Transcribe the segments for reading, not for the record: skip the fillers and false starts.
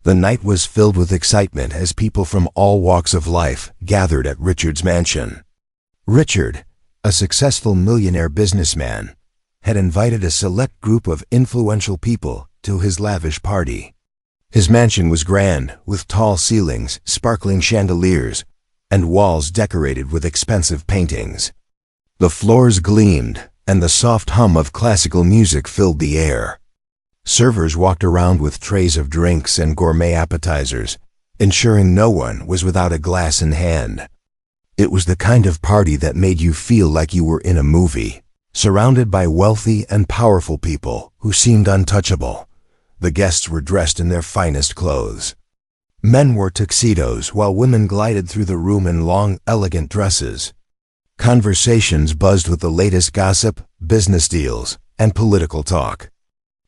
The night was filled with excitement as people from all walks of life gathered at Richard's mansion. Richard, a successful millionaire businessman, had invited a select group of influential people to his lavish party. His mansion was grand, with tall ceilings, sparkling chandeliers, and walls decorated with expensive paintings. The floors gleamed, and the soft hum of classical music filled the air. Servers walked around with trays of drinks and gourmet appetizers, ensuring no one was without a glass in hand. It was the kind of party that made you feel like you were in a movie, surrounded by wealthy and powerful people who seemed untouchable. The guests were dressed in their finest clothes. Men wore tuxedos while women glided through the room in long, elegant dresses. Conversations buzzed with the latest gossip, business deals, and political talk.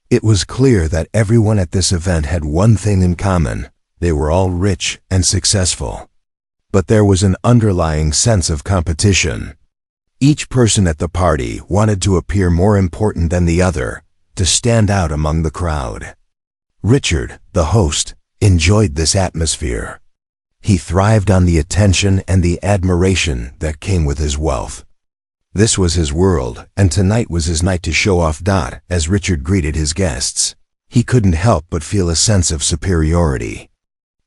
It was clear that everyone at this event had one thing in common: they were all rich and successful. But there was an underlying sense of competition. Each person at the party wanted to appear more important than the other, to stand out among the crowd. Richard, the host, enjoyed this atmosphere. He thrived on the attention and the admiration that came with his wealth. This was his world, and tonight was his night to show off. As Richard greeted his guests, he couldn't help but feel a sense of superiority.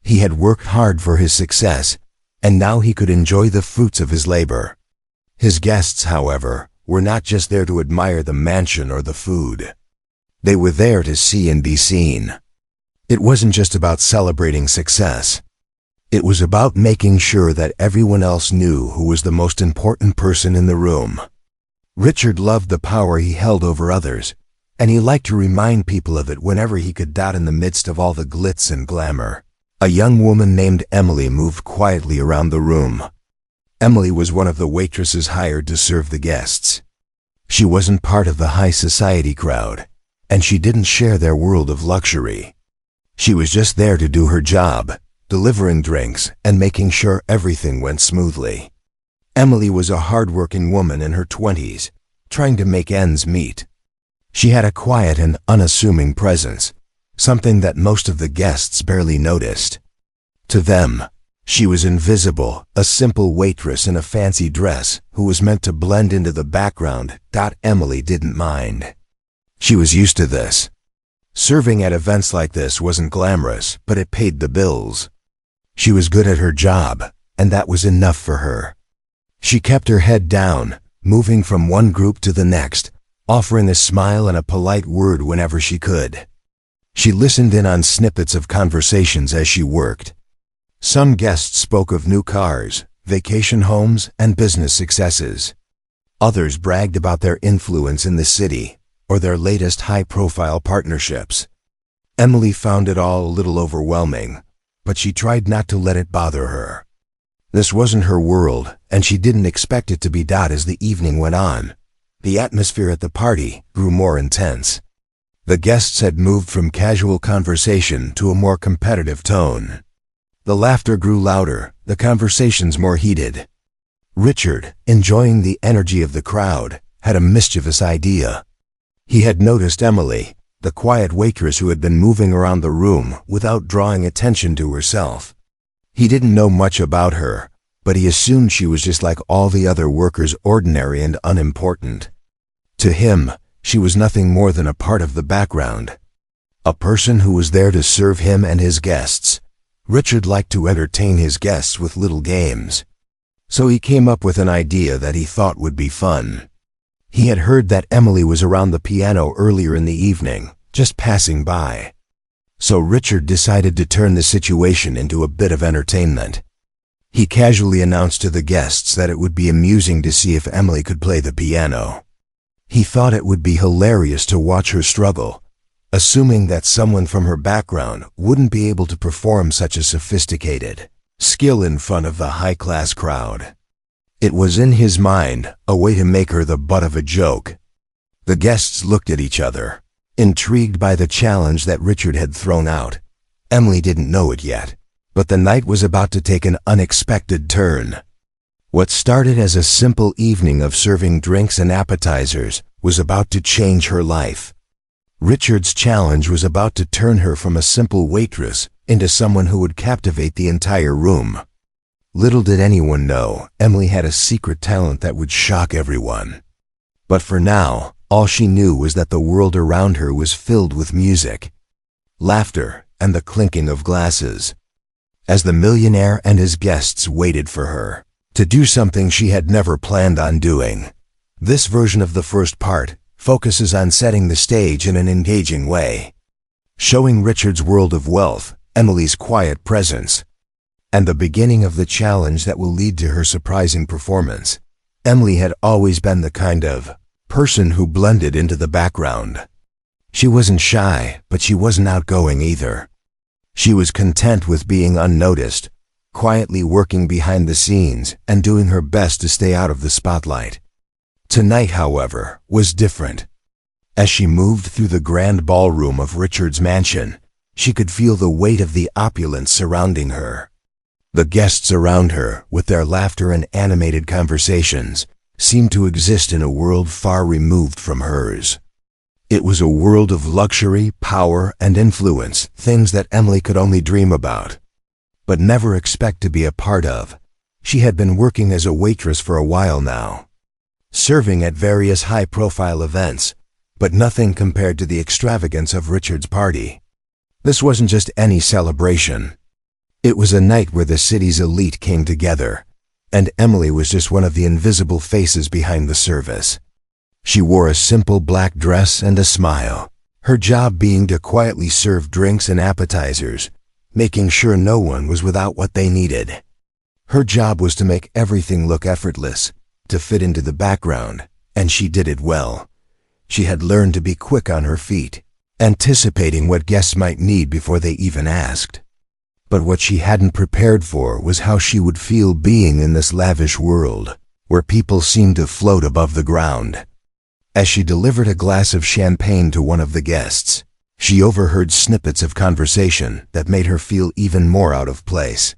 He had worked hard for his success, and now he could enjoy the fruits of his labor. His guests, however, were not just there to admire the mansion or the food. They were there to see and be seen. It wasn't just about celebrating success. It was about making sure that everyone else knew who was the most important person in the room. Richard loved the power he held over others, and he liked to remind people of it whenever he could. In the midst of all the glitz and glamour, a young woman named Emily moved quietly around the room. Emily was one of the waitresses hired to serve the guests. She wasn't part of the high society crowd, and she didn't share their world of luxury. She was just there to do her job, delivering drinks and making sure everything went smoothly. Emily was a hard-working woman in her 20s, trying to make ends meet. She had a quiet and unassuming presence, something that most of the guests barely noticed. To them, she was invisible, a simple waitress in a fancy dress who was meant to blend into the background. Emily didn't mind. She was used to this. Serving at events like this wasn't glamorous, but it paid the bills. She was good at her job, and that was enough for her. She kept her head down, moving from one group to the next, offering a smile and a polite word whenever she could. She listened in on snippets of conversations as she worked. Some guests spoke of new cars, vacation homes, and business successes. Others bragged about their influence in the city or their latest high-profile partnerships. Emily found it all a little overwhelming, but she tried not to let it bother her. This wasn't her world, and she didn't expect it to be. As the evening went on, the atmosphere at the party grew more intense. The guests had moved from casual conversation to a more competitive tone. The laughter grew louder, the conversations more heated. Richard, enjoying the energy of the crowd, had a mischievous idea. He had noticed Emily, the quiet waitress who had been moving around the room without drawing attention to herself. He didn't know much about her, but he assumed she was just like all the other workers, ordinary and unimportant. To him, she was nothing more than a part of the background. A person who was there to serve him and his guests. Richard liked to entertain his guests with little games. So he came up with an idea that he thought would be fun. He had heard that Emily was around the piano earlier in the evening, just passing by. So Richard decided to turn the situation into a bit of entertainment. He casually announced to the guests that it would be amusing to see if Emily could play the piano. He thought it would be hilarious to watch her struggle, assuming that someone from her background wouldn't be able to perform such a sophisticated skill in front of the high-class crowd. It was in his mind a way to make her the butt of a joke. The guests looked at each other, intrigued by the challenge that Richard had thrown out. Emily didn't know it yet, but the night was about to take an unexpected turn. What started as a simple evening of serving drinks and appetizers was about to change her life. Richard's challenge was about to turn her from a simple waitress into someone who would captivate the entire room. Little did anyone know, Emily had a secret talent that would shock everyone. But for now, all she knew was that the world around her was filled with music, laughter, and the clinking of glasses. As the millionaire and his guests waited for her to do something she had never planned on doing. This version of the first part focuses on setting the stage in an engaging way, showing Richard's world of wealth, Emily's quiet presence, and the beginning of the challenge that will lead to her surprising performance. Emily had always been the kind of person who blended into the background. She wasn't shy, but she wasn't outgoing either. She was content with being unnoticed, quietly working behind the scenes and doing her best to stay out of the spotlight. Tonight, however, was different. As she moved through the grand ballroom of Richard's mansion, she could feel the weight of the opulence surrounding her. The guests around her, with their laughter and animated conversations, seemed to exist in a world far removed from hers. It was a world of luxury, power, and influence, things that Emily could only dream about, but never expect to be a part of. She had been working as a waitress for a while now, serving at various high-profile events, but nothing compared to the extravagance of Richard's party. This wasn't just any celebration. It was a night where the city's elite came together, and Emily was just one of the invisible faces behind the service. She wore a simple black dress and a smile, her job being to quietly serve drinks and appetizers, making sure no one was without what they needed. Her job was to make everything look effortless, to fit into the background, and she did it well. She had learned to be quick on her feet, anticipating what guests might need before they even asked. But what she hadn't prepared for was how she would feel being in this lavish world, where people seemed to float above the ground. As she delivered a glass of champagne to one of the guests, she overheard snippets of conversation that made her feel even more out of place.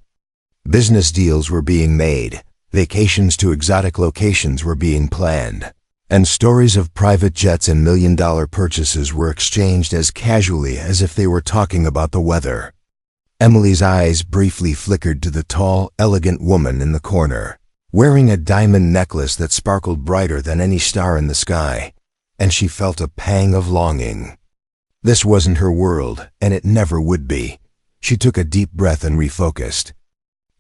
Business deals were being made, vacations to exotic locations were being planned, and stories of private jets and million-dollar purchases were exchanged as casually as if they were talking about the weather. Emily's eyes briefly flickered to the tall, elegant woman in the corner, wearing a diamond necklace that sparkled brighter than any star in the sky, and she felt a pang of longing. This wasn't her world, and it never would be. She took a deep breath and refocused.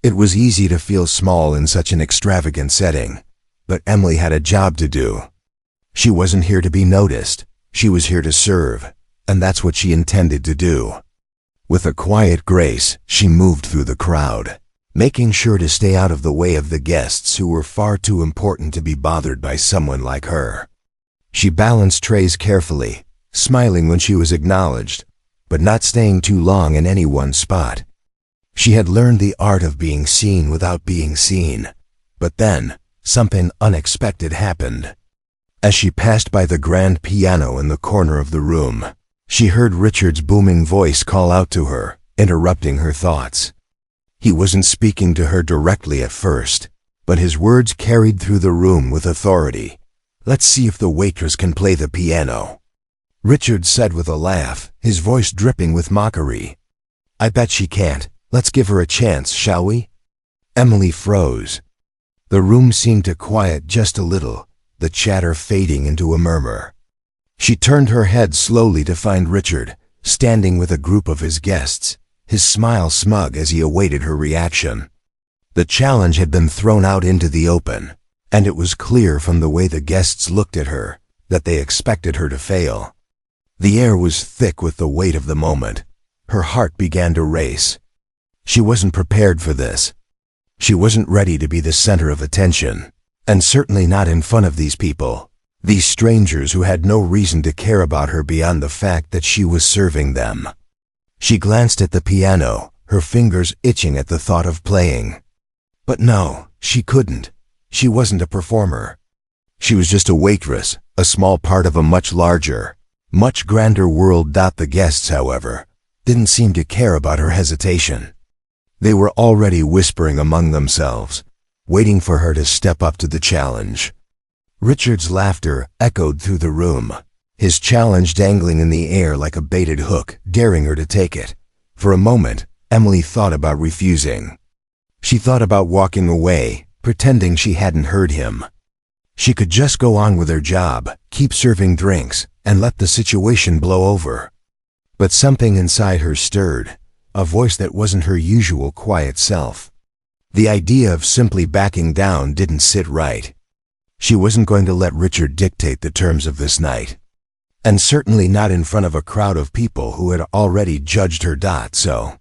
It was easy to feel small in such an extravagant setting, but Emily had a job to do. She wasn't here to be noticed. She was here to serve, and that's what she intended to do. With a quiet grace, she moved through the crowd, making sure to stay out of the way of the guests who were far too important to be bothered by someone like her. She balanced trays carefully, smiling when she was acknowledged, but not staying too long in any one spot. She had learned the art of being seen without being seen, but then something unexpected happened. As she passed by the grand piano in the corner of the room, she heard Richard's booming voice call out to her, interrupting her thoughts. He wasn't speaking to her directly at first, but his words carried through the room with authority. "Let's see if the waitress can play the piano," Richard said with a laugh, his voice dripping with mockery. "I bet she can't. Let's give her a chance, shall we?" Emily froze. The room seemed to quiet just a little, the chatter fading into a murmur. She turned her head slowly to find Richard, standing with a group of his guests, his smile smug as he awaited her reaction. The challenge had been thrown out into the open, and it was clear from the way the guests looked at her that they expected her to fail. The air was thick with the weight of the moment. Her heart began to race. She wasn't prepared for this. She wasn't ready to be the center of attention, and certainly not in front of these people. These strangers who had no reason to care about her beyond the fact that she was serving them. She glanced at the piano, her fingers itching at the thought of playing. But no, she couldn't. She wasn't a performer. She was just a waitress, a small part of a much larger, much grander world. The guests, however, didn't seem to care about her hesitation. They were already whispering among themselves, waiting for her to step up to the challenge. Richard's laughter echoed through the room, his challenge dangling in the air like a baited hook, daring her to take it. For a moment, Emily thought about refusing. She thought about walking away, pretending she hadn't heard him. She could just go on with her job, keep serving drinks, and let the situation blow over. But something inside her stirred, a voice that wasn't her usual quiet self. The idea of simply backing down didn't sit right. She wasn't going to let Richard dictate the terms of this night. And certainly not in front of a crowd of people who had already judged her. So,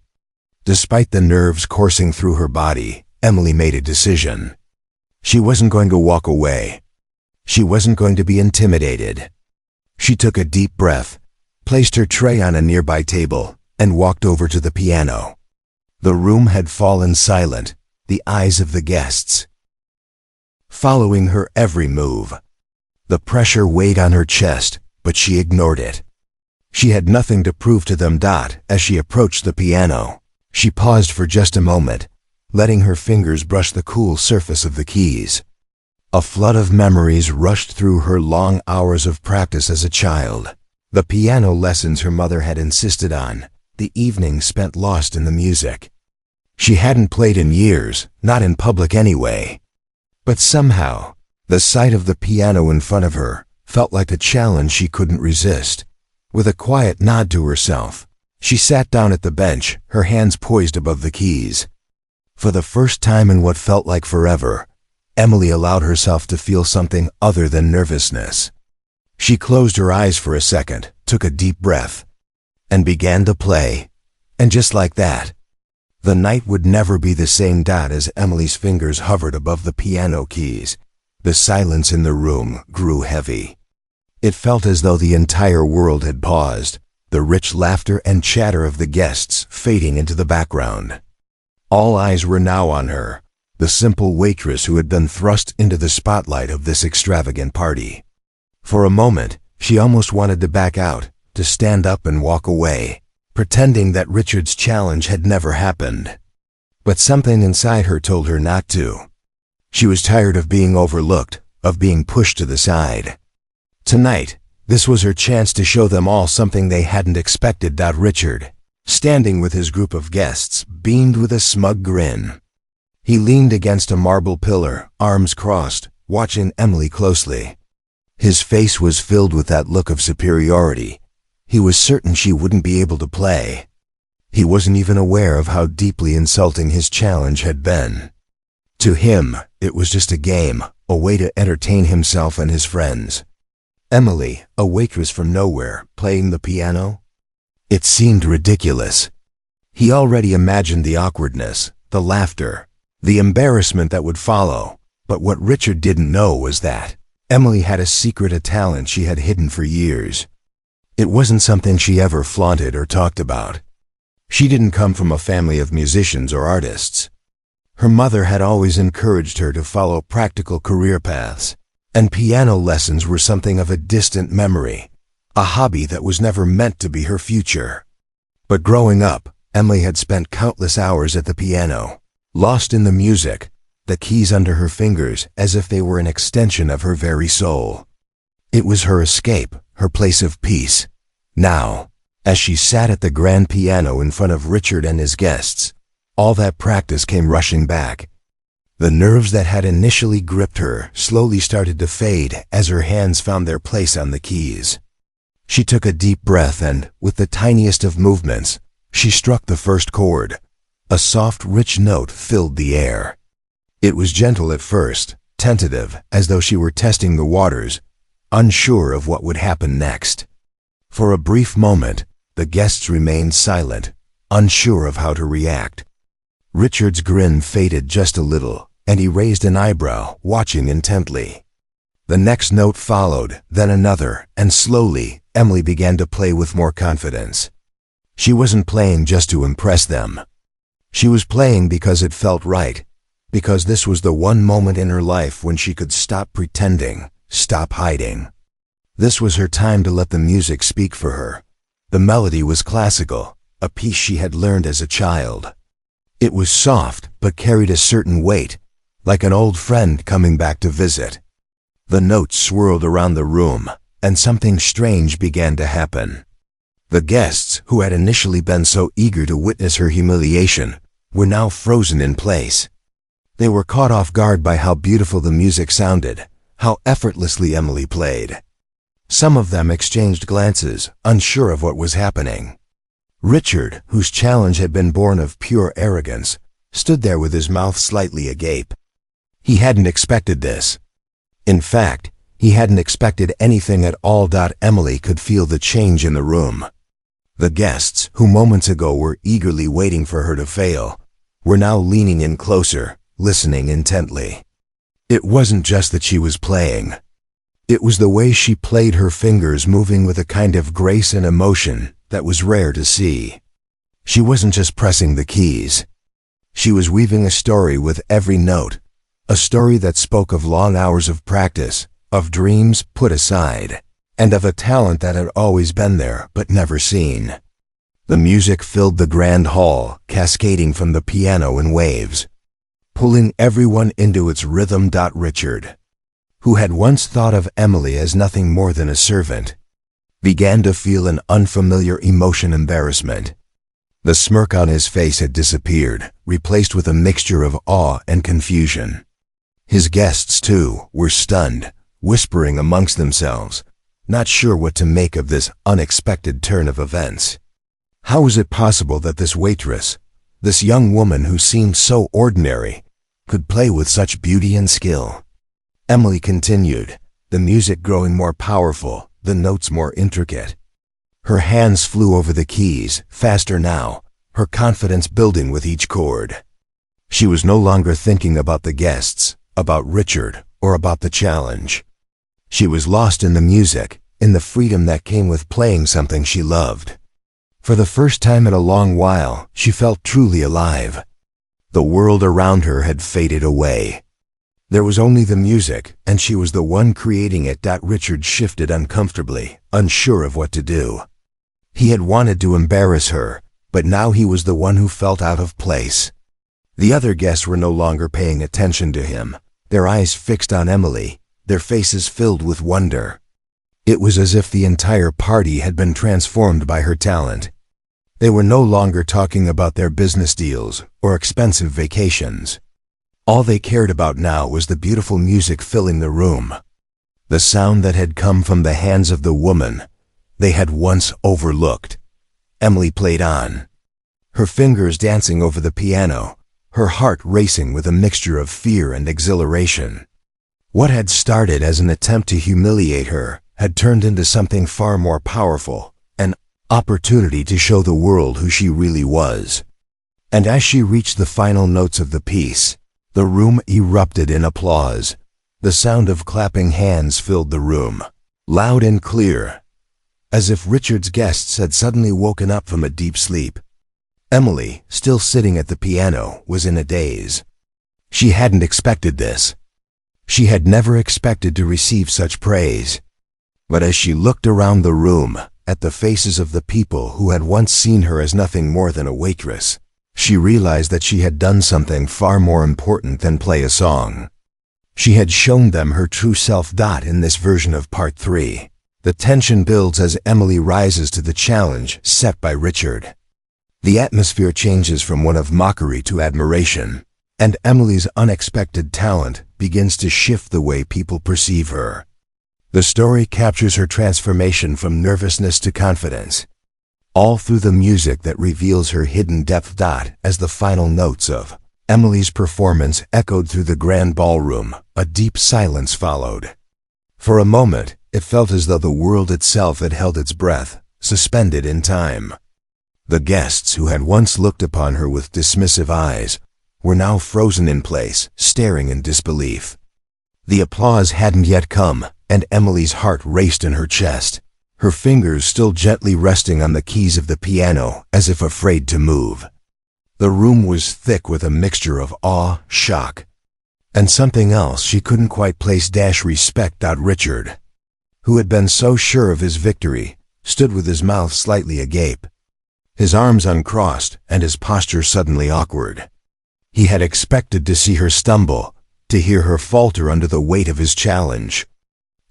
despite the nerves coursing through her body, Emily made a decision. She wasn't going to walk away. She wasn't going to be intimidated. She took a deep breath, placed her tray on a nearby table, and walked over to the piano. The room had fallen silent, the eyes of the guests following her every move. The pressure weighed on her chest, but she ignored it. She had nothing to prove to them. As she approached the piano, she paused for just a moment, letting her fingers brush the cool surface of the keys. A flood of memories rushed through her long hours of practice as a child. The piano lessons her mother had insisted on, the evenings spent lost in the music. She hadn't played in years, not in public anyway. But somehow, the sight of the piano in front of her felt like a challenge she couldn't resist. With a quiet nod to herself, she sat down at the bench, her hands poised above the keys. For the first time in what felt like forever, Emily allowed herself to feel something other than nervousness. She closed her eyes for a second, took a deep breath, and began to play. And just like that, the night would never be the same. As Emily's fingers hovered above the piano keys, the silence in the room grew heavy. It felt as though the entire world had paused, the rich laughter and chatter of the guests fading into the background. All eyes were now on her, the simple waitress who had been thrust into the spotlight of this extravagant party. For a moment, she almost wanted to back out, to stand up and walk away, pretending that Richard's challenge had never happened. But something inside her told her not to. She was tired of being overlooked, of being pushed to the side. Tonight, this was her chance to show them all something they hadn't expected. Richard, standing with his group of guests, beamed with a smug grin. He leaned against a marble pillar, arms crossed, watching Emily closely. His face was filled with that look of superiority. He was certain she wouldn't be able to play. He wasn't even aware of how deeply insulting his challenge had been. To him, it was just a game, a way to entertain himself and his friends. Emily, a waitress from nowhere, playing the piano? It seemed ridiculous. He already imagined the awkwardness, the laughter, the embarrassment that would follow. But what Richard didn't know was that Emily had a secret, a talent she had hidden for years. It wasn't something she ever flaunted or talked about. She didn't come from a family of musicians or artists. Her mother had always encouraged her to follow practical career paths, and piano lessons were something of a distant memory, a hobby that was never meant to be her future. But growing up, Emily had spent countless hours at the piano, lost in the music, the keys under her fingers as if they were an extension of her very soul. It was her escape, her place of peace. Now, as she sat at the grand piano in front of Richard and his guests, all that practice came rushing back. The nerves that had initially gripped her slowly started to fade as her hands found their place on the keys. She took a deep breath and, with the tiniest of movements, she struck the first chord. A soft, rich note filled the air. It was gentle at first, tentative, as though she were testing the waters, unsure of what would happen next. For a brief moment, the guests remained silent, unsure of how to react. Richard's grin faded just a little, and he raised an eyebrow, watching intently. The next note followed, then another, and slowly, Emily began to play with more confidence. She wasn't playing just to impress them. She was playing because it felt right, because this was the one moment in her life when she could stop pretending, stop hiding. This was her time to let the music speak for her. The melody was classical, a piece she had learned as a child. It was soft, but carried a certain weight, like an old friend coming back to visit. The notes swirled around the room, and something strange began to happen. The guests, who had initially been so eager to witness her humiliation, were now frozen in place. They were caught off guard by how beautiful the music sounded, how effortlessly Emily played. Some of them exchanged glances, unsure of what was happening. Richard, whose challenge had been born of pure arrogance, stood there with his mouth slightly agape. He hadn't expected this. In fact, he hadn't expected anything at all. Emily could feel the change in the room. The guests, who moments ago were eagerly waiting for her to fail, were now leaning in closer, listening intently. It wasn't just that she was playing. It was the way she played, her fingers moving with a kind of grace and emotion that was rare to see. She wasn't just pressing the keys. She was weaving a story with every note, a story that spoke of long hours of practice, of dreams put aside, and of a talent that had always been there but never seen. The music filled the grand hall, cascading from the piano in waves, pulling everyone into its rhythm. Richard, who had once thought of Emily as nothing more than a servant, began to feel an unfamiliar emotion: embarrassment. The smirk on his face had disappeared, replaced with a mixture of awe and confusion. His guests, too, were stunned, whispering amongst themselves, not sure what to make of this unexpected turn of events. How was it possible that this waitress, this young woman who seemed so ordinary, could play with such beauty and skill? Emily continued, the music growing more powerful, the notes more intricate. Her hands flew over the keys, faster now, her confidence building with each chord. She was no longer thinking about the guests, about Richard, or about the challenge. She was lost in the music, in the freedom that came with playing something she loved. For the first time in a long while, she felt truly alive. The world around her had faded away. There was only the music, and she was the one creating it. Richard shifted uncomfortably, unsure of what to do. He had wanted to embarrass her, but now he was the one who felt out of place. The other guests were no longer paying attention to him, their eyes fixed on Emily, their faces filled with wonder. It was as if the entire party had been transformed by her talent. They were no longer talking about their business deals or expensive vacations. All they cared about now was the beautiful music filling the room, the sound that had come from the hands of the woman they had once overlooked. Emily played on, her fingers dancing over the piano, her heart racing with a mixture of fear and exhilaration. What had started as an attempt to humiliate her had turned into something far more powerful, an opportunity to show the world who she really was. And as she reached the final notes of the piece, the room erupted in applause. The sound of clapping hands filled the room, loud and clear, as if Richard's guests had suddenly woken up from a deep sleep. Emily, still sitting at the piano, was in a daze. She hadn't expected this. She had never expected to receive such praise. But as she looked around the room, at the faces of the people who had once seen her as nothing more than a waitress, she realized that she had done something far more important than play a song. She had shown them her true self. In this version of Part 3, the tension builds as Emily rises to the challenge set by Richard. The atmosphere changes from one of mockery to admiration, and Emily's unexpected talent begins to shift the way people perceive her. The story captures her transformation from nervousness to confidence, all through the music that reveals her hidden depth. As the final notes of Emily's performance echoed through the grand ballroom, a deep silence followed. For a moment, it felt as though the world itself had held its breath, suspended in time. The guests who had once looked upon her with dismissive eyes were now frozen in place, staring in disbelief. The applause hadn't yet come, and Emily's heart raced in her chest, her fingers still gently resting on the keys of the piano as if afraid to move. The room was thick with a mixture of awe, shock, and something else she couldn't quite place. Respect. Richard, who had been so sure of his victory, stood with his mouth slightly agape, his arms uncrossed and his posture suddenly awkward. He had expected to see her stumble, to hear her falter under the weight of his challenge.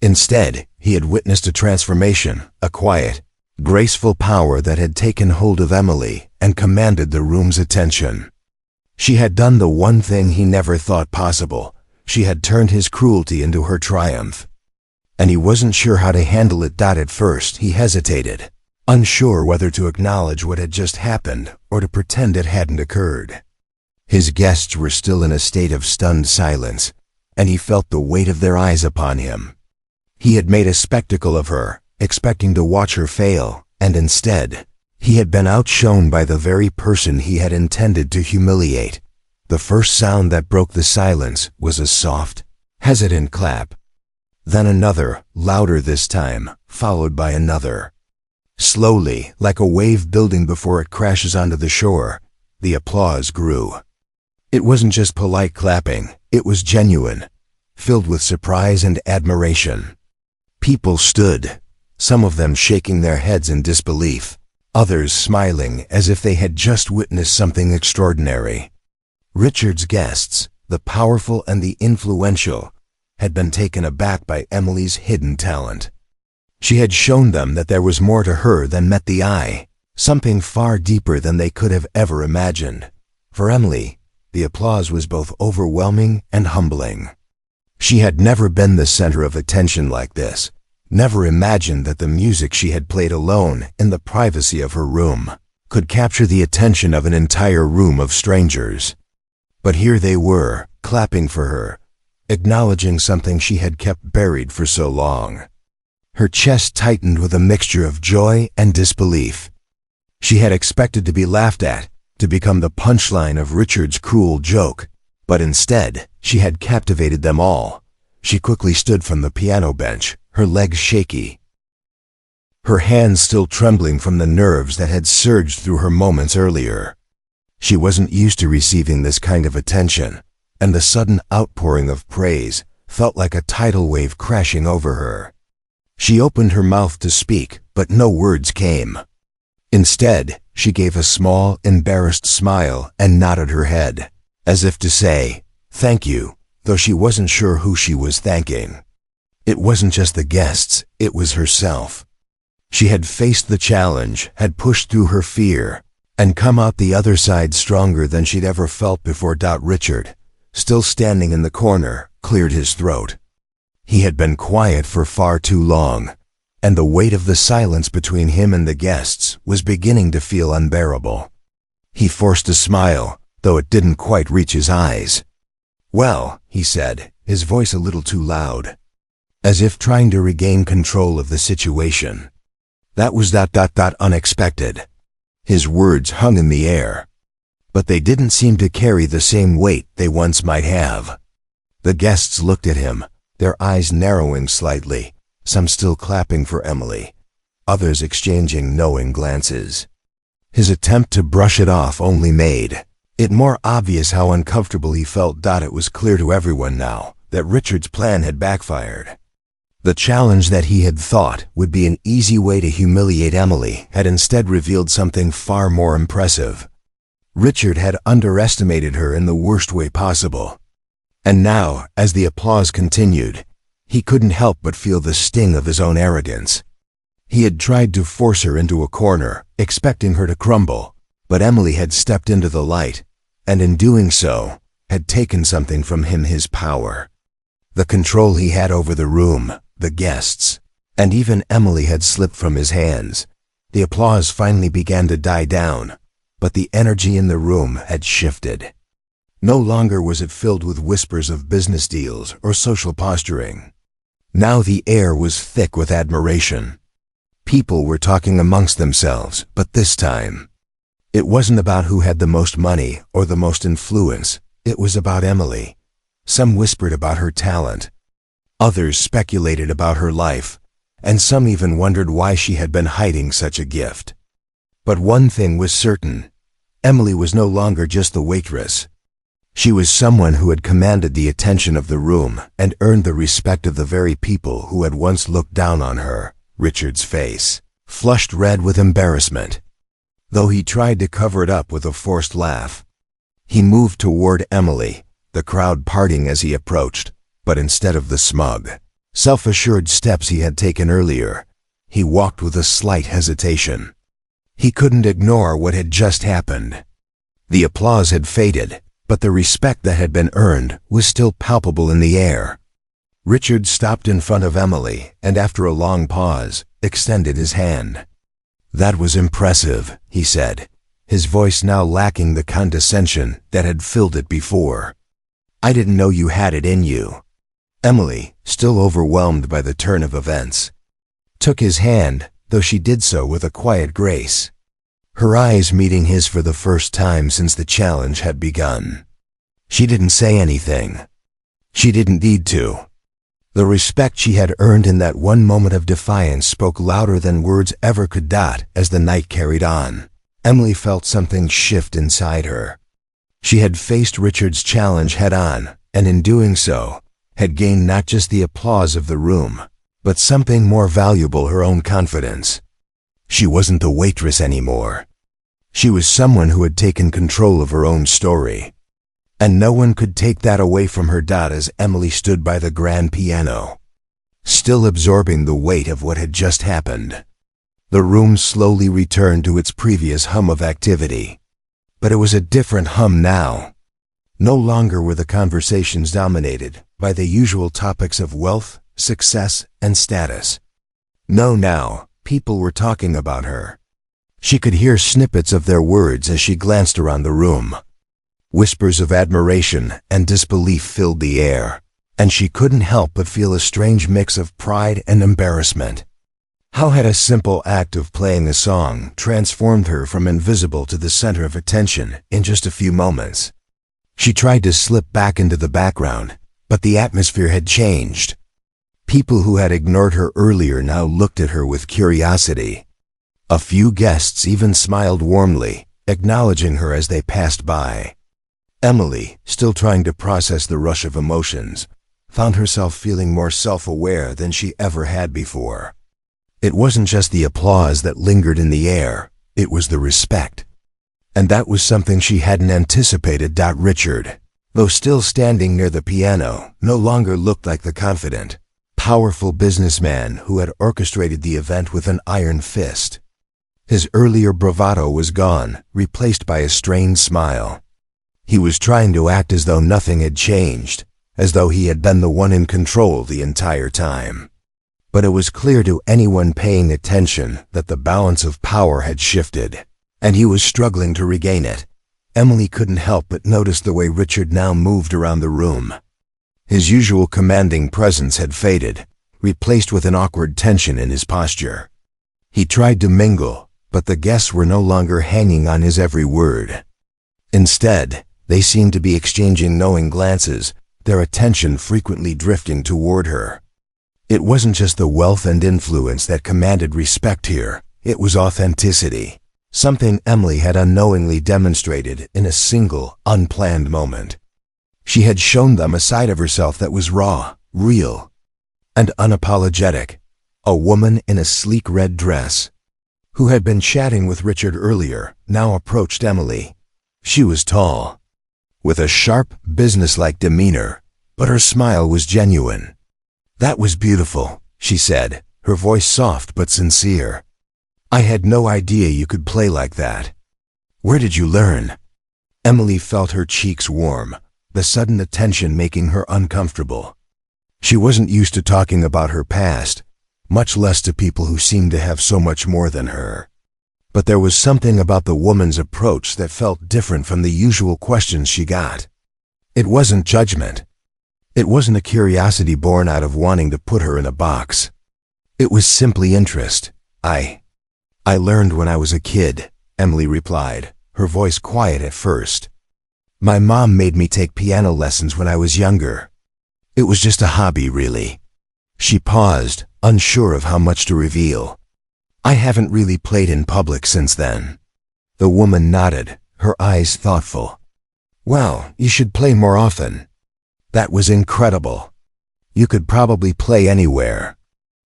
Instead, he had witnessed a transformation, a quiet, graceful power that had taken hold of Emily and commanded the room's attention. She had done the one thing he never thought possible. She had turned his cruelty into her triumph. And he wasn't sure how to handle it. At first, he hesitated, unsure whether to acknowledge what had just happened or to pretend it hadn't occurred. His guests were still in a state of stunned silence, and he felt the weight of their eyes upon him. He had made a spectacle of her, expecting to watch her fail, and instead, he had been outshone by the very person he had intended to humiliate. The first sound that broke the silence was a soft, hesitant clap. Then another, louder this time, followed by another. Slowly, like a wave building before it crashes onto the shore, the applause grew. It wasn't just polite clapping, it was genuine, filled with surprise and admiration. People stood, some of them shaking their heads in disbelief, others smiling as if they had just witnessed something extraordinary. Richard's guests, the powerful and the influential, had been taken aback by Emily's hidden talent. She had shown them that there was more to her than met the eye, something far deeper than they could have ever imagined. For Emily, the applause was both overwhelming and humbling. She had never been the center of attention like this, never imagined that the music she had played alone in the privacy of her room could capture the attention of an entire room of strangers. But here they were, clapping for her, acknowledging something she had kept buried for so long. Her chest tightened with a mixture of joy and disbelief. She had expected to be laughed at, to become the punchline of Richard's cruel joke, but instead, she had captivated them all. She quickly stood from the piano bench, her legs shaky, her hands still trembling from the nerves that had surged through her moments earlier. She wasn't used to receiving this kind of attention, and the sudden outpouring of praise felt like a tidal wave crashing over her. She opened her mouth to speak, but no words came. Instead, she gave a small, embarrassed smile and nodded her head, as if to say, "Thank you," though she wasn't sure who she was thanking. It wasn't just the guests, it was herself. She had faced the challenge, had pushed through her fear, and come out the other side stronger than she'd ever felt before. Richard, still standing in the corner, cleared his throat. He had been quiet for far too long, and the weight of the silence between him and the guests was beginning to feel unbearable. He forced a smile, though it didn't quite reach his eyes. "Well," he said, his voice a little too loud, as if trying to regain control of the situation. "That was unexpected." His words hung in the air, but they didn't seem to carry the same weight they once might have. The guests looked at him, their eyes narrowing slightly, some still clapping for Emily, others exchanging knowing glances. His attempt to brush it off only made it more obvious how uncomfortable he felt. It was clear to everyone now that Richard's plan had backfired. The challenge that he had thought would be an easy way to humiliate Emily had instead revealed something far more impressive. Richard had underestimated her in the worst way possible. And now, as the applause continued, he couldn't help but feel the sting of his own arrogance. He had tried to force her into a corner, expecting her to crumble, but Emily had stepped into the light, and in doing so, had taken something from him: his power. The control he had over the room, the guests, and even Emily had slipped from his hands. The applause finally began to die down, but the energy in the room had shifted. No longer was it filled with whispers of business deals or social posturing. Now the air was thick with admiration. People were talking amongst themselves, but this time, it wasn't about who had the most money or the most influence. It was about Emily. Some whispered about her talent. Others speculated about her life, and some even wondered why she had been hiding such a gift. But one thing was certain: Emily was no longer just the waitress. She was someone who had commanded the attention of the room and earned the respect of the very people who had once looked down on her. Richard's face flushed red with embarrassment, though he tried to cover it up with a forced laugh. He moved toward Emily, the crowd parting as he approached, but instead of the smug, self-assured steps he had taken earlier, he walked with a slight hesitation. He couldn't ignore what had just happened. The applause had faded, but the respect that had been earned was still palpable in the air. Richard stopped in front of Emily and, after a long pause, extended his hand. "That was impressive," he said, his voice now lacking the condescension that had filled it before. "I didn't know you had it in you." Emily, still overwhelmed by the turn of events, took his hand, though she did so with a quiet grace, her eyes meeting his for the first time since the challenge had begun. She didn't say anything. She didn't need to. The respect she had earned in that one moment of defiance spoke louder than words ever could. As the night carried on, Emily felt something shift inside her. She had faced Richard's challenge head-on, and in doing so, had gained not just the applause of the room, but something more valuable, her own confidence. She wasn't the waitress anymore. She was someone who had taken control of her own story. And no one could take that away from her. As Emily stood by the grand piano, still absorbing the weight of what had just happened, the room slowly returned to its previous hum of activity. But it was a different hum now. No longer were the conversations dominated by the usual topics of wealth, success, and status. No, now, people were talking about her. She could hear snippets of their words as she glanced around the room. Whispers of admiration and disbelief filled the air, and she couldn't help but feel a strange mix of pride and embarrassment. How had a simple act of playing a song transformed her from invisible to the center of attention in just a few moments? She tried to slip back into the background, but the atmosphere had changed. People who had ignored her earlier now looked at her with curiosity. A few guests even smiled warmly, acknowledging her as they passed by. Emily, still trying to process the rush of emotions, found herself feeling more self-aware than she ever had before. It wasn't just the applause that lingered in the air, it was the respect. And that was something she hadn't anticipated. Richard, though still standing near the piano, no longer looked like the confident, powerful businessman who had orchestrated the event with an iron fist. His earlier bravado was gone, replaced by a strained smile. He was trying to act as though nothing had changed, as though he had been the one in control the entire time. But it was clear to anyone paying attention that the balance of power had shifted, and he was struggling to regain it. Emily couldn't help but notice the way Richard now moved around the room. His usual commanding presence had faded, replaced with an awkward tension in his posture. He tried to mingle, but the guests were no longer hanging on his every word. Instead, they seemed to be exchanging knowing glances, their attention frequently drifting toward her. It wasn't just the wealth and influence that commanded respect here, it was authenticity, something Emily had unknowingly demonstrated in a single, unplanned moment. She had shown them a side of herself that was raw, real, and unapologetic. A woman in a sleek red dress, who had been chatting with Richard earlier, now approached Emily. She was tall, with a sharp, businesslike demeanor, but her smile was genuine. "That was beautiful," she said, her voice soft but sincere. "I had no idea you could play like that. Where did you learn?" Emily felt her cheeks warm, the sudden attention making her uncomfortable. She wasn't used to talking about her past, much less to people who seemed to have so much more than her. But there was something about the woman's approach that felt different from the usual questions she got. It wasn't judgment. It wasn't a curiosity born out of wanting to put her in a box. It was simply interest. I learned when I was a kid," Emily replied, her voice quiet at first. "My mom made me take piano lessons when I was younger. It was just a hobby, really." She paused, unsure of how much to reveal. "I haven't really played in public since then." The woman nodded, her eyes thoughtful. "Well, you should play more often." "That was incredible. You could probably play anywhere."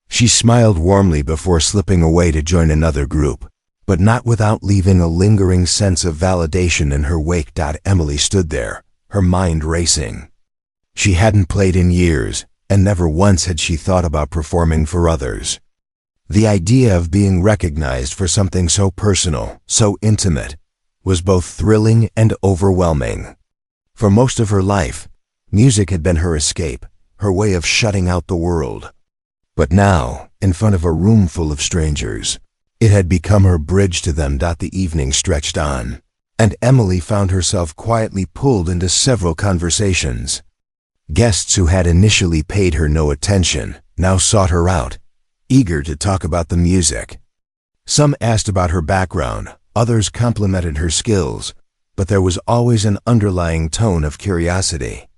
She smiled warmly before slipping away to join another group, but not without leaving a lingering sense of validation in her wake. Emily stood there, her mind racing. She hadn't played in years, and never once had she thought about performing for others. The idea of being recognized for something so personal, so intimate, was both thrilling and overwhelming. For most of her life, music had been her escape, her way of shutting out the world. But now, in front of a room full of strangers, it had become her bridge to them. The evening stretched on, and Emily found herself quietly pulled into several conversations. Guests who had initially paid her no attention now sought her out, eager to talk about the music. Some asked about her background, others complimented her skills, but there was always an underlying tone of curiosity.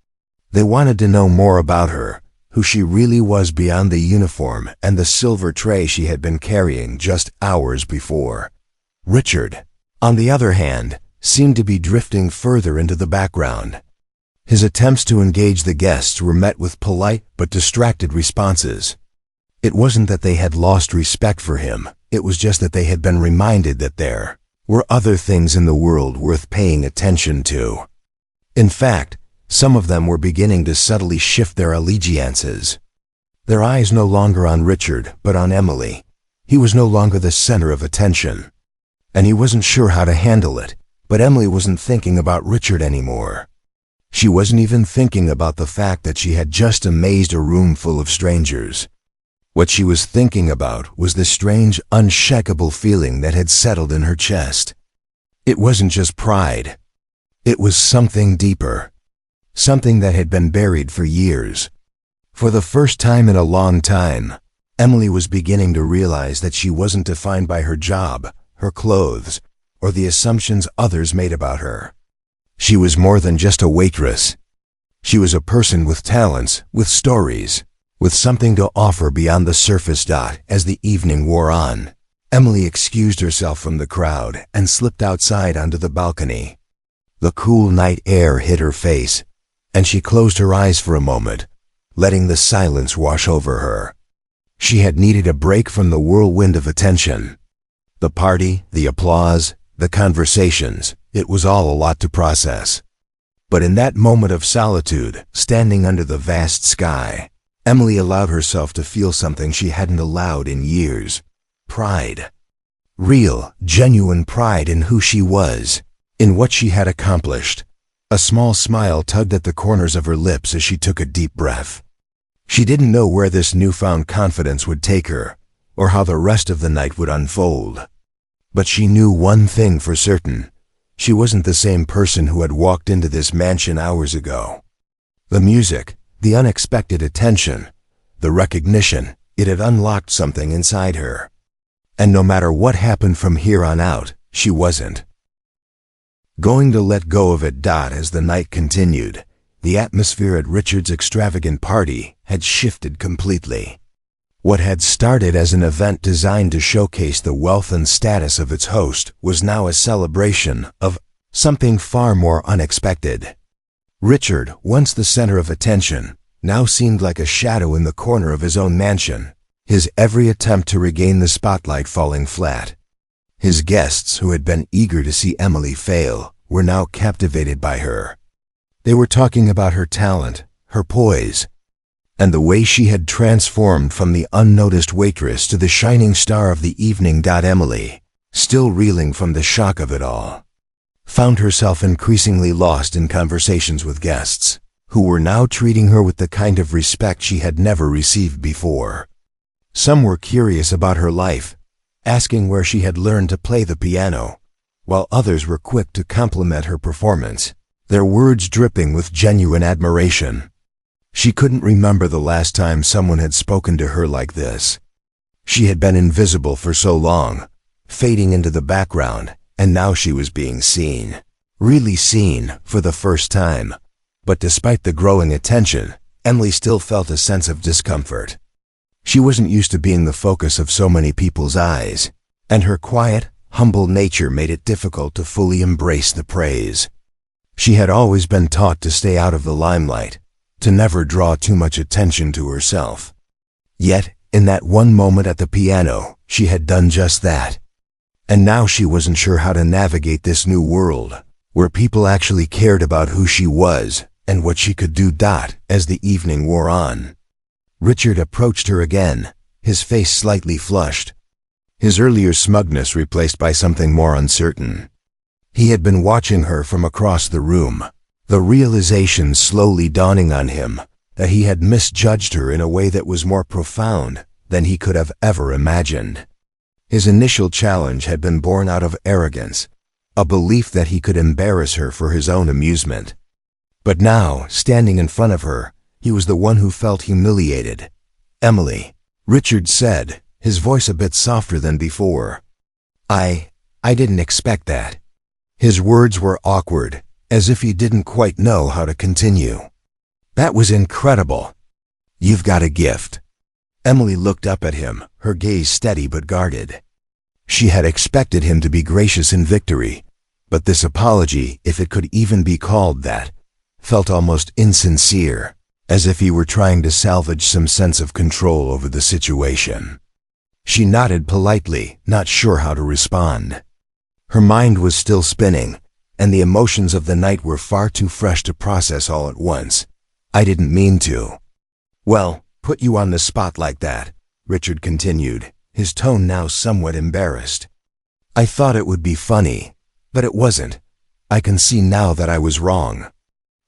They wanted to know more about her, who she really was beyond the uniform and the silver tray she had been carrying just hours before. Richard, on the other hand, seemed to be drifting further into the background. His attempts to engage the guests were met with polite but distracted responses. It wasn't that they had lost respect for him, it was just that they had been reminded that there were other things in the world worth paying attention to. In fact, some of them were beginning to subtly shift their allegiances. Their eyes no longer on Richard, but on Emily. He was no longer the center of attention. And he wasn't sure how to handle it, but Emily wasn't thinking about Richard anymore. She wasn't even thinking about the fact that she had just amazed a room full of strangers. What she was thinking about was the strange, unshakable feeling that had settled in her chest. It wasn't just pride. It was something deeper. Something that had been buried for years. For the first time in a long time, Emily was beginning to realize that she wasn't defined by her job, her clothes, or the assumptions others made about her. She was more than just a waitress. She was a person with talents, with stories, with something to offer beyond the surface. As the evening wore on, Emily excused herself from the crowd and slipped outside onto the balcony. The cool night air hit her face, and she closed her eyes for a moment, letting the silence wash over her. She had needed a break from the whirlwind of attention. The party, the applause, the conversations, it was all a lot to process. But in that moment of solitude, standing under the vast sky, Emily allowed herself to feel something she hadn't allowed in years. Pride. Real, genuine pride in who she was, in what she had accomplished. A small smile tugged at the corners of her lips as she took a deep breath. She didn't know where this newfound confidence would take her, or how the rest of the night would unfold. But she knew one thing for certain. She wasn't the same person who had walked into this mansion hours ago. The music, the unexpected attention, the recognition, it had unlocked something inside her. And no matter what happened from here on out, she wasn't going to let go of it. As the night continued, the atmosphere at Richard's extravagant party had shifted completely. What had started as an event designed to showcase the wealth and status of its host was now a celebration of something far more unexpected. Richard, once the center of attention, now seemed like a shadow in the corner of his own mansion, his every attempt to regain the spotlight falling flat. His guests, who had been eager to see Emily fail, were now captivated by her. They were talking about her talent, her poise, and the way she had transformed from the unnoticed waitress to the shining star of the evening. Emily, still reeling from the shock of it all, found herself increasingly lost in conversations with guests, who were now treating her with the kind of respect she had never received before. Some were curious about her life, asking where she had learned to play the piano, while others were quick to compliment her performance, their words dripping with genuine admiration. She couldn't remember the last time someone had spoken to her like this. She had been invisible for so long, fading into the background, and now she was being seen, really seen, for the first time. But despite the growing attention, Emily still felt a sense of discomfort. She wasn't used to being the focus of so many people's eyes, and her quiet, humble nature made it difficult to fully embrace the praise. She had always been taught to stay out of the limelight, to never draw too much attention to herself. Yet, in that one moment at the piano, she had done just that. And now she wasn't sure how to navigate this new world, where people actually cared about who she was and what she could do. As the evening wore on, Richard approached her again, his face slightly flushed, his earlier smugness replaced by something more uncertain. He had been watching her from across the room, the realization slowly dawning on him that he had misjudged her in a way that was more profound than he could have ever imagined. His initial challenge had been born out of arrogance, a belief that he could embarrass her for his own amusement. But now, standing in front of her, he was the one who felt humiliated. "Emily," Richard said, his voice a bit softer than before. I didn't expect that." His words were awkward, as if he didn't quite know how to continue. "That was incredible. You've got a gift." Emily looked up at him, her gaze steady but guarded. She had expected him to be gracious in victory, but this apology, if it could even be called that, felt almost insincere, as if he were trying to salvage some sense of control over the situation. She nodded politely, not sure how to respond. Her mind was still spinning, and the emotions of the night were far too fresh to process all at once. "I didn't mean to." "Well, put you on the spot like that," Richard continued, his tone now somewhat embarrassed. "I thought it would be funny, but it wasn't. I can see now that I was wrong."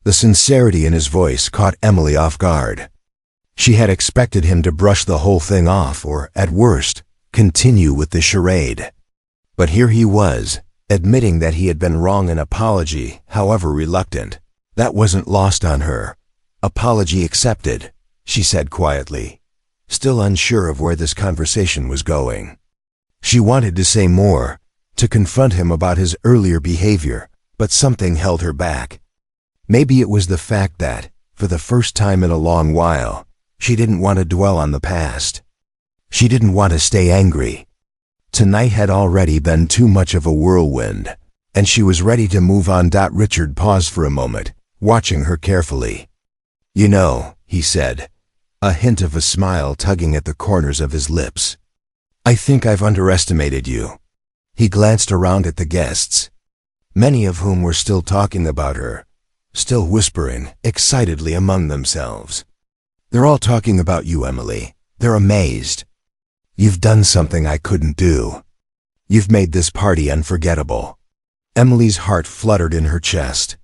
The sincerity in his voice caught Emily off guard. She had expected him to brush the whole thing off or, at worst, continue with the charade. But here he was, admitting that he had been wrong, an apology, however reluctant. That wasn't lost on her. "Apology accepted," she said quietly, still unsure of where this conversation was going. She wanted to say more, to confront him about his earlier behavior, but something held her back. Maybe it was the fact that, for the first time in a long while, she didn't want to dwell on the past. She didn't want to stay angry. Tonight had already been too much of a whirlwind, and she was ready to move on. Richard paused for a moment, watching her carefully. "You know," he said, a hint of a smile tugging at the corners of his lips, "I think I've underestimated you." He glanced around at the guests, many of whom were still talking about her, still whispering excitedly among themselves. "They're all talking about you, Emily. They're amazed. You've done something I couldn't do. You've made this party unforgettable." Emily's heart fluttered in her chest.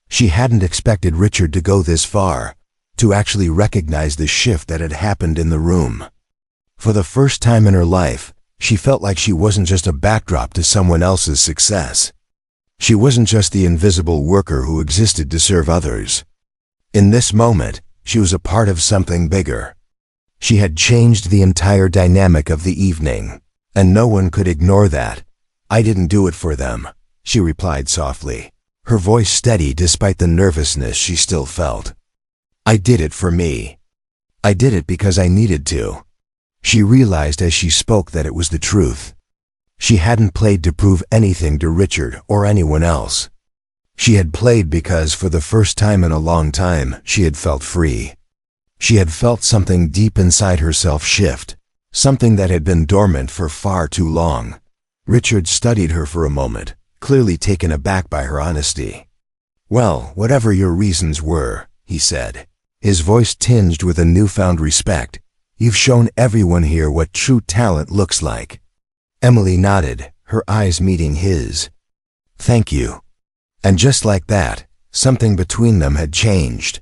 She hadn't expected Richard to go this far, to actually recognize the shift that had happened in the room. For the first time in her life, she felt like she wasn't just a backdrop to someone else's success. She wasn't just the invisible worker who existed to serve others. In this moment, she was a part of something bigger. She had changed the entire dynamic of the evening, and no one could ignore that. "I didn't do it for them," she replied softly, her voice steady despite the nervousness she still felt. "I did it for me. I did it because I needed to." She realized as she spoke that it was the truth. She hadn't played to prove anything to Richard or anyone else. She had played because for the first time in a long time, she had felt free. She had felt something deep inside herself shift, something that had been dormant for far too long. Richard studied her for a moment, clearly taken aback by her honesty. "Well, whatever your reasons were," he said, his voice tinged with a newfound respect, "you've shown everyone here what true talent looks like." Emily nodded, her eyes meeting his. "Thank you." And just like that, something between them had changed.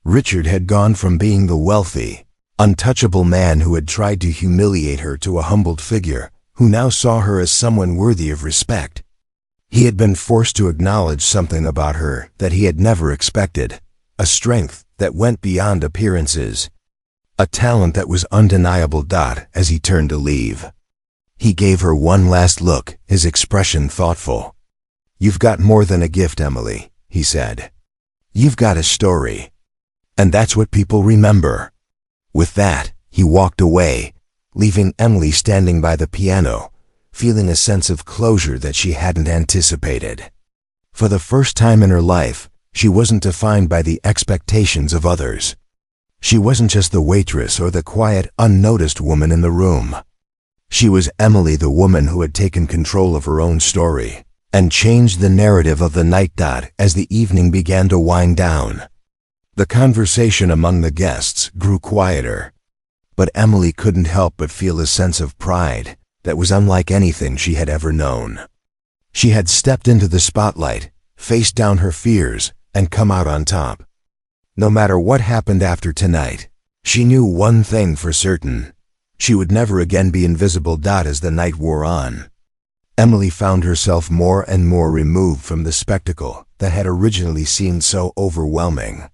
Richard had gone from being the wealthy, untouchable man who had tried to humiliate her to a humbled figure who now saw her as someone worthy of respect. He had been forced to acknowledge something about her that he had never expected, a strength that went beyond appearances, a talent that was undeniable. As he turned to leave, he gave her one last look, his expression thoughtful. "You've got more than a gift, Emily," he said. "You've got a story. And that's what people remember." With that, he walked away, leaving Emily standing by the piano, feeling a sense of closure that she hadn't anticipated. For the first time in her life, she wasn't defined by the expectations of others. She wasn't just the waitress or the quiet, unnoticed woman in the room. She was Emily, the woman who had taken control of her own story and changed the narrative of the night. As the evening began to wind down, the conversation among the guests grew quieter. But Emily couldn't help but feel a sense of pride that was unlike anything she had ever known. She had stepped into the spotlight, faced down her fears, and come out on top. No matter what happened after tonight, she knew one thing for certain. She would never again be invisible. As the night wore on, Emily found herself more and more removed from the spectacle that had originally seemed so overwhelming.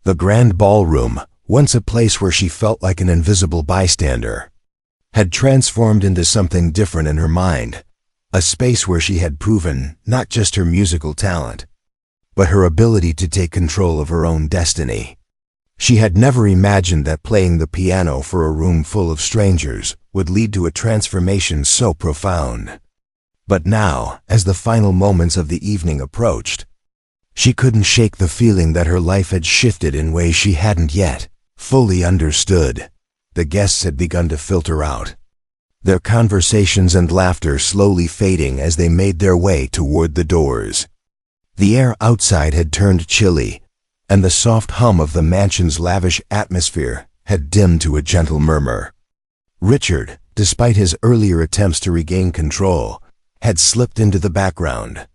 The grand ballroom, once a place where she felt like an invisible bystander, had transformed into something different in her mind, a space where she had proven not just her musical talent, but her ability to take control of her own destiny. She had never imagined that playing the piano for a room full of strangers would lead to a transformation so profound. But now, as the final moments of the evening approached, she couldn't shake the feeling that her life had shifted in ways she hadn't yet fully understood. The guests had begun to filter out, their conversations and laughter slowly fading as they made their way toward the doors. The air outside had turned chilly, and the soft hum of the mansion's lavish atmosphere had dimmed to a gentle murmur. Richard, despite his earlier attempts to regain control, had slipped into the background.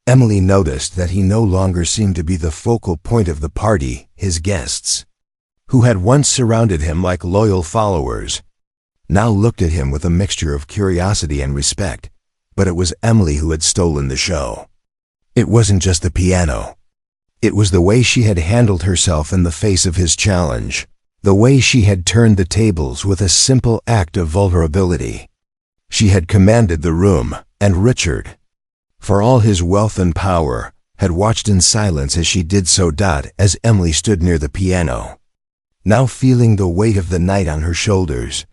Emily noticed that he no longer seemed to be the focal point of the party. His guests, who had once surrounded him like loyal followers, now looked at him with a mixture of curiosity and respect. But it was Emily who had stolen the show. It wasn't just the piano. It was the way she had handled herself in the face of his challenge, the way she had turned the tables with a simple act of vulnerability. She had commanded the room, and Richard, for all his wealth and power, had watched in silence as she did so. As Emily stood near the piano, now feeling the weight of the night on her shoulders,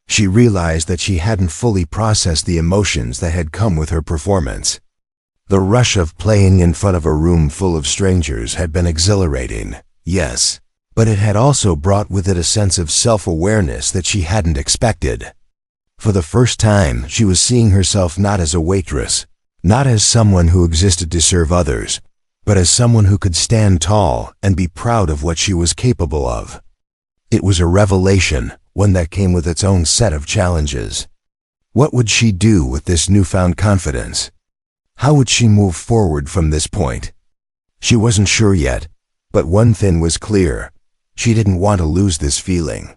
she realized that she hadn't fully processed the emotions that had come with her performance. The rush of playing in front of a room full of strangers had been exhilarating, yes, but it had also brought with it a sense of self-awareness that she hadn't expected. For the first time, she was seeing herself not as a waitress, not as someone who existed to serve others, but as someone who could stand tall and be proud of what she was capable of. It was a revelation, one that came with its own set of challenges. What would she do with this newfound confidence? How would she move forward from this point? She wasn't sure yet, but one thing was clear. She didn't want to lose this feeling.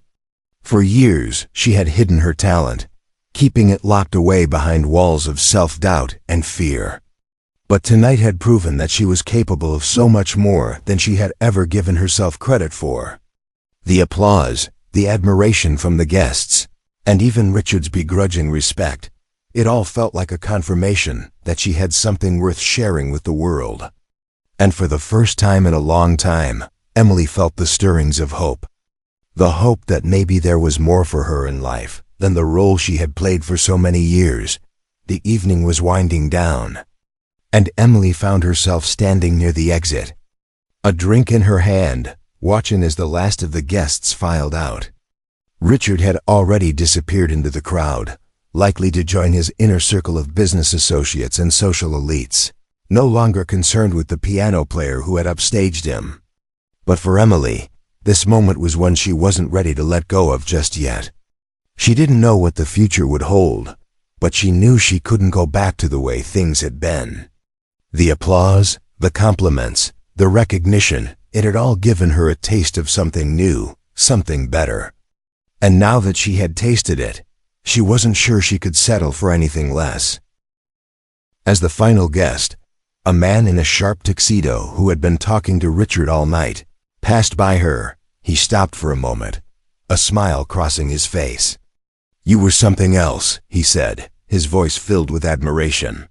For years, she had hidden her talent, keeping it locked away behind walls of self-doubt and fear. But tonight had proven that she was capable of so much more than she had ever given herself credit for. The applause, the admiration from the guests, and even Richard's begrudging respect, it all felt like a confirmation that she had something worth sharing with the world. And for the first time in a long time, Emily felt the stirrings of hope. The hope that maybe there was more for her in life than the role she had played for so many years. The evening was winding down, and Emily found herself standing near the exit, a drink in her hand, watching as the last of the guests filed out. Richard had already disappeared into the crowd, likely to join his inner circle of business associates and social elites, no longer concerned with the piano player who had upstaged him. But for Emily, this moment was one she wasn't ready to let go of just yet. She didn't know what the future would hold, but she knew she couldn't go back to the way things had been. The applause, the compliments, the recognition, it had all given her a taste of something new, something better. And now that she had tasted it, she wasn't sure she could settle for anything less. As the final guest, a man in a sharp tuxedo who had been talking to Richard all night, passed by her. He stopped for a moment, a smile crossing his face. "You were something else," he said, his voice filled with admiration.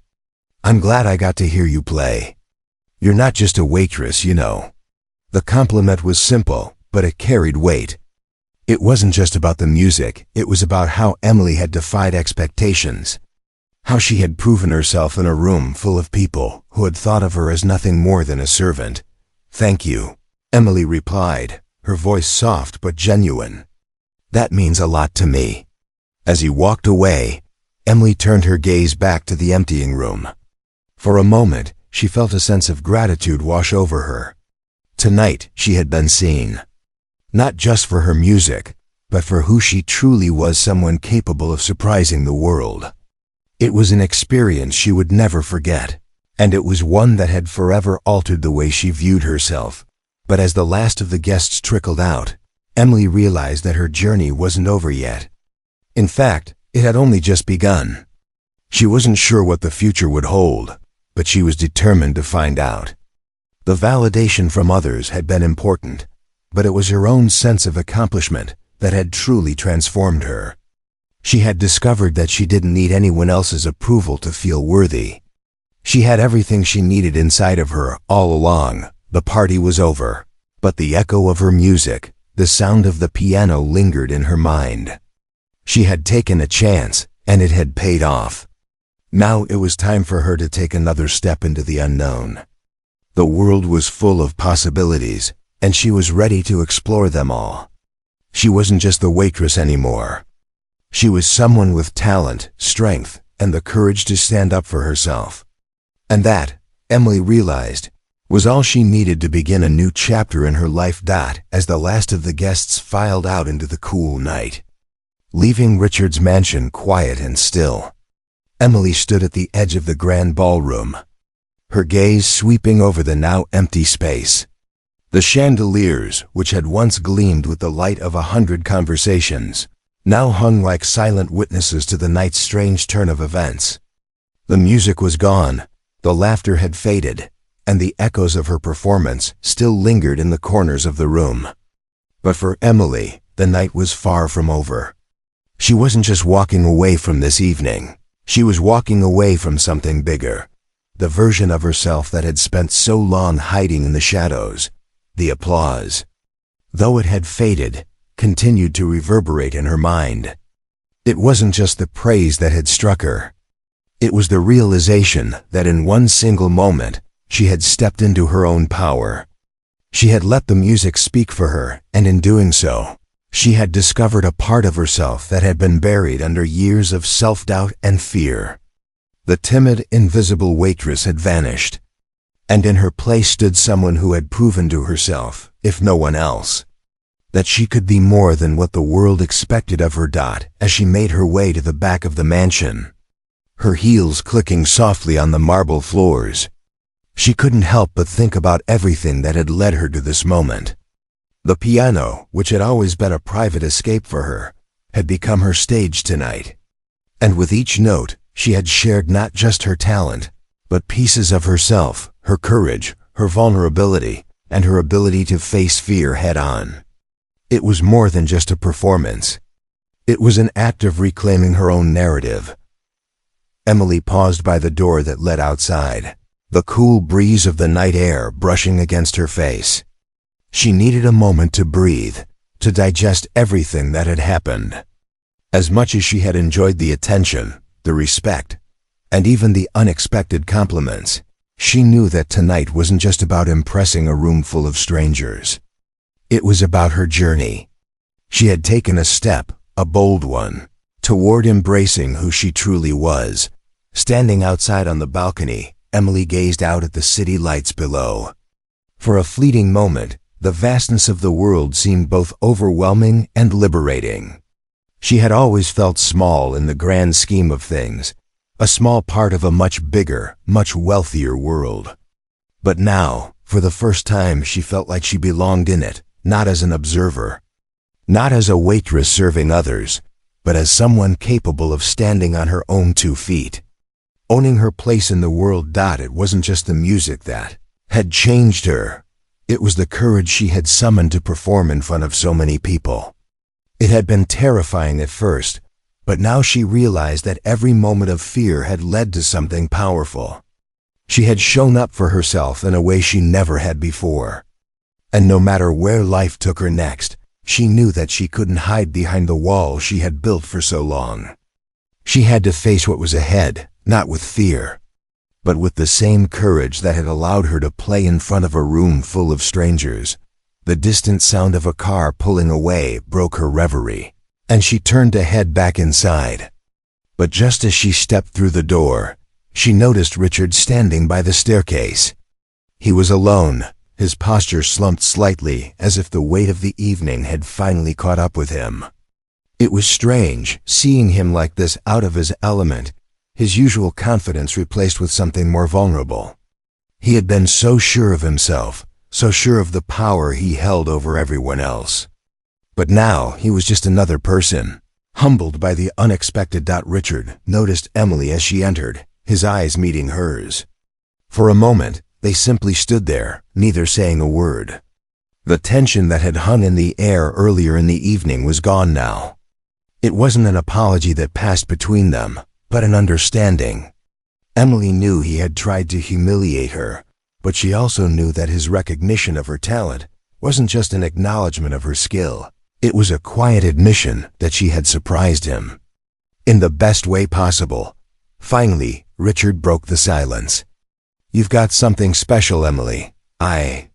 "I'm glad I got to hear you play. You're not just a waitress, you know." The compliment was simple, but it carried weight. It wasn't just about the music, it was about how Emily had defied expectations, how she had proven herself in a room full of people who had thought of her as nothing more than a servant. "Thank you," Emily replied, her voice soft but genuine. "That means a lot to me." As he walked away, Emily turned her gaze back to the emptying room. For a moment, she felt a sense of gratitude wash over her. Tonight, she had been seen, not just for her music, but for who she truly was, someone capable of surprising the world. It was an experience she would never forget, and it was one that had forever altered the way she viewed herself. But as the last of the guests trickled out, Emily realized that her journey wasn't over yet. In fact, it had only just begun. She wasn't sure what the future would hold, but she was determined to find out. The validation from others had been important, but it was her own sense of accomplishment that had truly transformed her. She had discovered that she didn't need anyone else's approval to feel worthy. She had everything she needed inside of her all along. The party was over, but the echo of her music, the sound of the piano, lingered in her mind. She had taken a chance, and it had paid off. Now it was time for her to take another step into the unknown. The world was full of possibilities, and she was ready to explore them all. She wasn't just the waitress anymore. She was someone with talent, strength, and the courage to stand up for herself. And that, Emily realized, was all she needed to begin a new chapter in her life. As the last of the guests filed out into the cool night, leaving Richard's mansion quiet and still, Emily stood at the edge of the grand ballroom, her gaze sweeping over the now empty space. The chandeliers, which had once gleamed with the light of 100 conversations, now hung like silent witnesses to the night's strange turn of events. The music was gone, the laughter had faded, and the echoes of her performance still lingered in the corners of the room. But for Emily, the night was far from over. She wasn't just walking away from this evening. She was walking away from something bigger, the version of herself that had spent so long hiding in the shadows. The applause, though it had faded, continued to reverberate in her mind. It wasn't just the praise that had struck her. It was the realization that in one single moment, she had stepped into her own power. She had let the music speak for her, and in doing so, she had discovered a part of herself that had been buried under years of self-doubt and fear. The timid, invisible waitress had vanished, and in her place stood someone who had proven to herself, if no one else, that she could be more than what the world expected of her. As she made her way to the back of the mansion, her heels clicking softly on the marble floors, she couldn't help but think about everything that had led her to this moment. The piano, which had always been a private escape for her, had become her stage tonight. And with each note, she had shared not just her talent, but pieces of herself, her courage, her vulnerability, and her ability to face fear head-on. It was more than just a performance. It was an act of reclaiming her own narrative. Emily paused by the door that led outside, the cool breeze of the night air brushing against her face. She needed a moment to breathe, to digest everything that had happened. As much as she had enjoyed the attention, the respect, and even the unexpected compliments, she knew that tonight wasn't just about impressing a room full of strangers. It was about her journey. She had taken a step, a bold one, toward embracing who she truly was. Standing outside on the balcony, Emily gazed out at the city lights below. For a fleeting moment, the vastness of the world seemed both overwhelming and liberating. She had always felt small in the grand scheme of things, a small part of a much bigger, much wealthier world. But now, for the first time, she felt like she belonged in it, not as an observer, not as a waitress serving others, but as someone capable of standing on her own 2 feet, owning her place in the world. It wasn't just the music that had changed her. It was the courage she had summoned to perform in front of so many people. It had been terrifying at first, but now she realized that every moment of fear had led to something powerful. She had shown up for herself in a way she never had before. And no matter where life took her next, she knew that she couldn't hide behind the wall she had built for so long. She had to face what was ahead, not with fear, but with the same courage that had allowed her to play in front of a room full of strangers. The distant sound of a car pulling away broke her reverie, and she turned to head back inside. But just as she stepped through the door, she noticed Richard standing by the staircase. He was alone, his posture slumped slightly as if the weight of the evening had finally caught up with him. It was strange, seeing him like this, out of his element, his usual confidence replaced with something more vulnerable. He had been so sure of himself, so sure of the power he held over everyone else. But now he was just another person, humbled by the unexpected. Richard noticed Emily as she entered, his eyes meeting hers. For a moment, they simply stood there, neither saying a word. The tension that had hung in the air earlier in the evening was gone now. It wasn't an apology that passed between them, but an understanding. Emily knew he had tried to humiliate her, but she also knew that his recognition of her talent wasn't just an acknowledgement of her skill. It was a quiet admission that she had surprised him. In the best way possible. Finally, Richard broke the silence. "You've got something special, Emily. I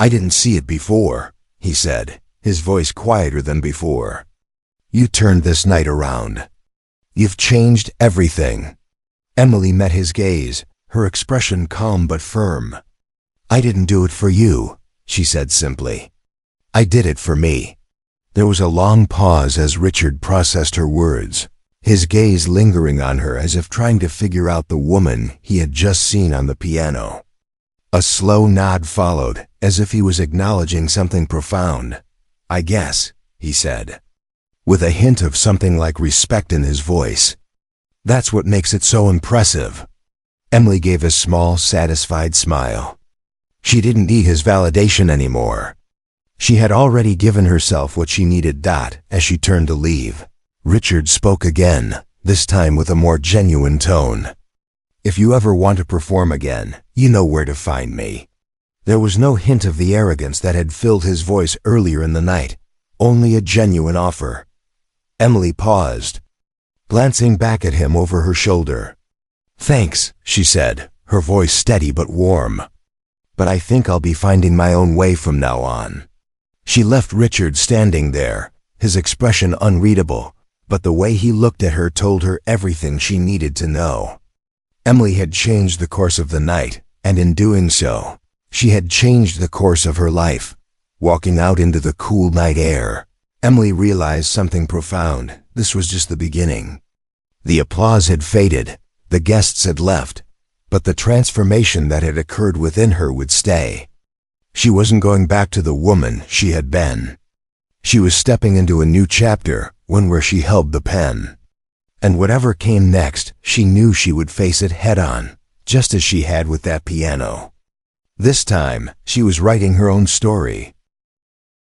didn't see it before," he said, his voice quieter than before. "You turned this night around. You've changed everything." Emily met his gaze, her expression calm but firm. "I didn't do it for you," she said simply. "I did it for me." There was a long pause as Richard processed her words, his gaze lingering on her as if trying to figure out the woman he had just seen on the piano. A slow nod followed, as if he was acknowledging something profound. "I guess," he said, with a hint of something like respect in his voice. "That's what makes it so impressive." Emily gave a small, satisfied smile. She didn't need his validation anymore. She had already given herself what she needed. As she turned to leave, Richard spoke again, this time with a more genuine tone. "If you ever want to perform again, you know where to find me." There was no hint of the arrogance that had filled his voice earlier in the night, only a genuine offer. Emily paused, glancing back at him over her shoulder. "Thanks," she said, her voice steady but warm. "But I think I'll be finding my own way from now on." She left Richard standing there, his expression unreadable, but the way he looked at her told her everything she needed to know. Emily had changed the course of the night, and in doing so, she had changed the course of her life. Walking out into the cool night air, Emily realized something profound. This was just the beginning. The applause had faded, the guests had left, but the transformation that had occurred within her would stay. She wasn't going back to the woman she had been. She was stepping into a new chapter, one where she held the pen. And whatever came next, she knew she would face it head-on, just as she had with that piano. This time, she was writing her own story,